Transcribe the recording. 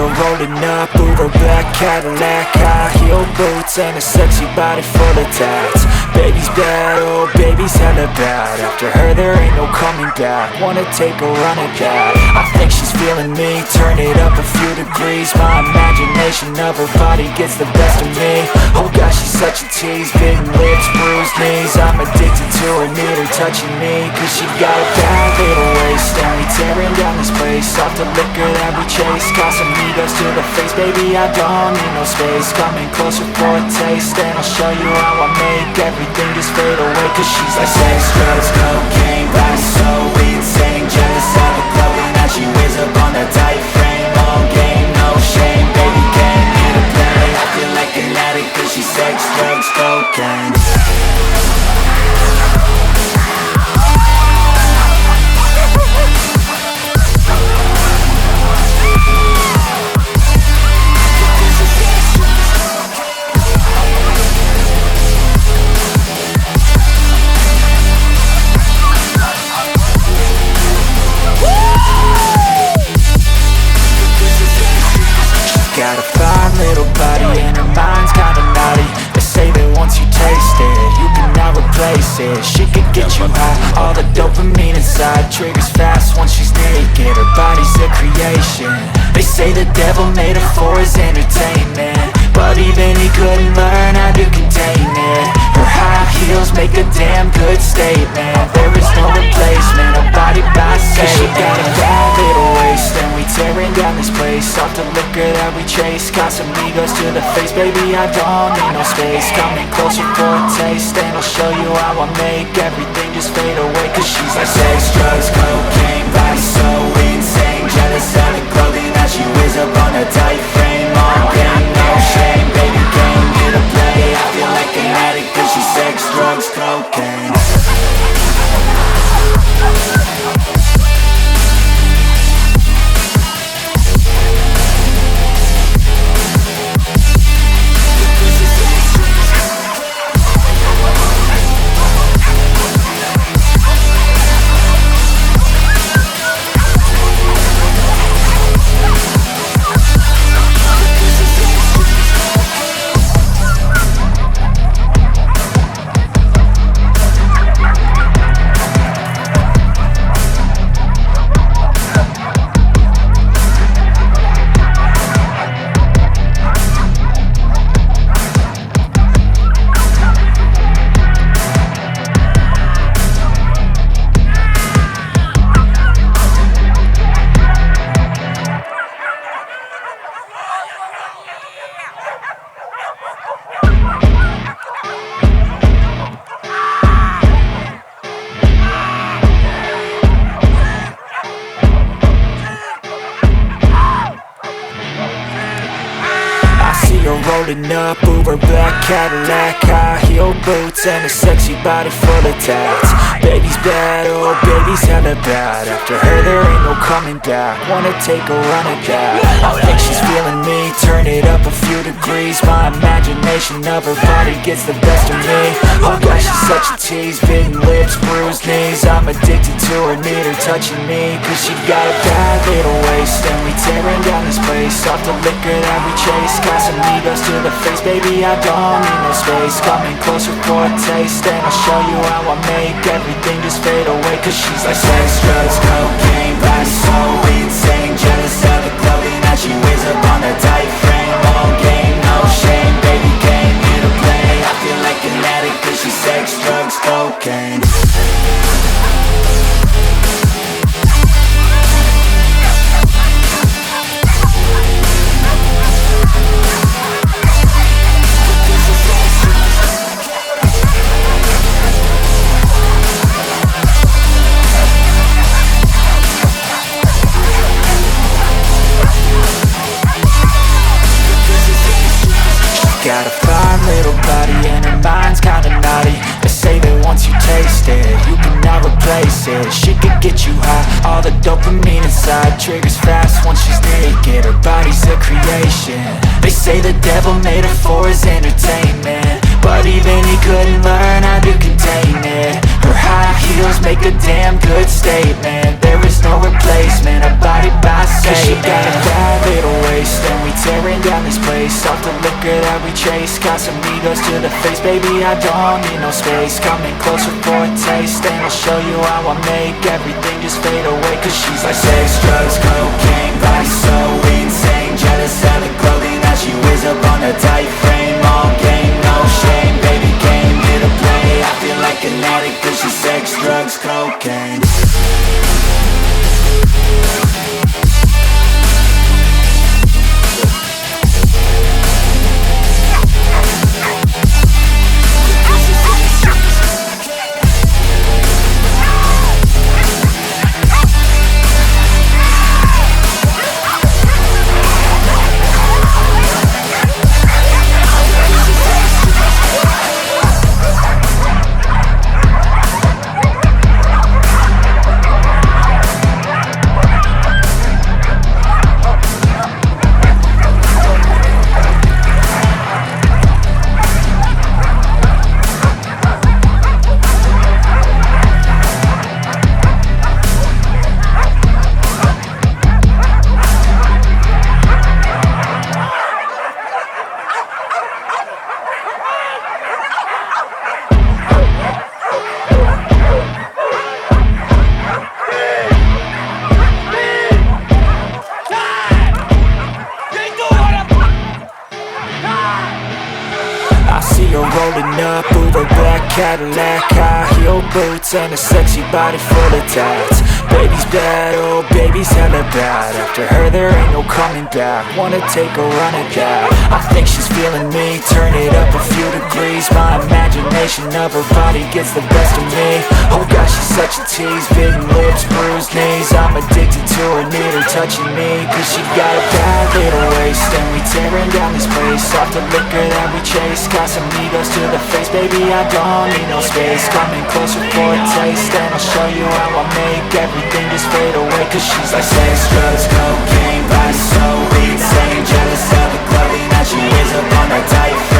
her rolling up, Uber black Cadillac, high heel boots and a sexy body full of tats. Baby's bad, oh baby's hella bad. After her there ain't no coming back. Wanna take a run at that. I think she's feeling me, turn it up a few degrees. My imagination of her body gets the best of me. Oh gosh, she's such a tease, big lips, bruised knees. I'm addicted to her, need her touching me, cause she got a bad little waist. And we tearing down this place, off the liquor that we chase. Casamigos to the face, baby I don't need no space. Coming closer for a taste, and I'll show you how I make everything just fade away. Cause she's like sex, drugs, cocaine, body so insane. Jealous of the clothing that she wears up on that tight frame. All game, no shame, baby came here to play. I feel like an addict cause she's sex, drugs, cocaine. Got a fine little body and her mind's kinda naughty. They say that once you taste it, you cannot replace it. She could get you high, all the dopamine inside triggers fast once she's naked. Her body's a creation. They say the devil made her for his entertainment, but even he couldn't learn how to contain it. Her high heels make a damn good statement. There is no replacement, a body by Satan. She got a bad little waist, and we tearing down this place. Off the liquor that we chase, Casamigos to the face, baby I don't need no space. Coming closer for a taste, and I'll show you how I make everything just fade away. Cause she's like sex, drugs, cocaine, body so insane. Jealous of the clothing that she wears up on a tight frame. All game, no shame, baby came here to play. I feel like an addict cause she's sex, drugs, cocaine. Rolling up, Uber black Cadillac, high heel boots and a sexy body full of tats. Baby's bad, oh baby's hella bad. After her there ain't no coming back. Wanna take a run at that. I think she's feeling me, turn it up a few degrees. My imagination of her body gets the best of me. Oh gosh, she's such a tease, big lips, bruised knees. I'm addicted to her, need her touching me, cause she got a bad little waist. And we tearing down this place, off the liquor that we chase. Casamigos to the face, baby I don't need no space. Coming closer for a taste, and I'll show you how I make everything just fade away. Cause she's like sex, drugs, cocaine, body so insane. Jealous of the clothing that she wears up on a tight frame. All game, no shame, baby came here to play. I feel like an addict cause she's sex, drugs, cocaine. Got a fine little body and her mind's kinda naughty. They say that once you taste it, you cannot replace it. She could get you high, all the dopamine inside triggers fast once she's naked. Her body's a creation. They say the devil made her for his entertainment, but even he couldn't learn how to contain it. Her high heels make a damn good statement. There is no replacement, a body by Satan. She got a bad little waist, tearing down this place. Off the liquor that we chase, got some egos to the face. Baby, I don't need no space. Coming closer for a taste, and I'll show you how I make everything just fade away. Cause she's like sex, drugs, cocaine, body so insane. Jealous of the clothing that she wears up on a tight frame. All game, no shame, baby came here to play. I feel like an addict cause she's sex, drugs, cocaine. Rolling up, Uber black Cadillac, high heel boots and a sexy body full of tats. Baby's bad, oh baby's hella bad. After her there ain't no coming back. Wanna take a run at that. I think she's feeling me, turn it up a few degrees. My imagination of her body gets the best of me. Oh gosh, she's such a tease, big lips, bruised knees. I'm addicted to her, need her touching me. Cause she got a bad little waist, and we tearing down this place. Off the liquor that we chase, got some egos to the face. Baby, I don't need no space. Coming closer for a taste, and I'll show you how I make everything just fade away. Cause she's like sex, drugs, cocaine, body so insane. Jealous of the clothing that she wears up on her tight frame.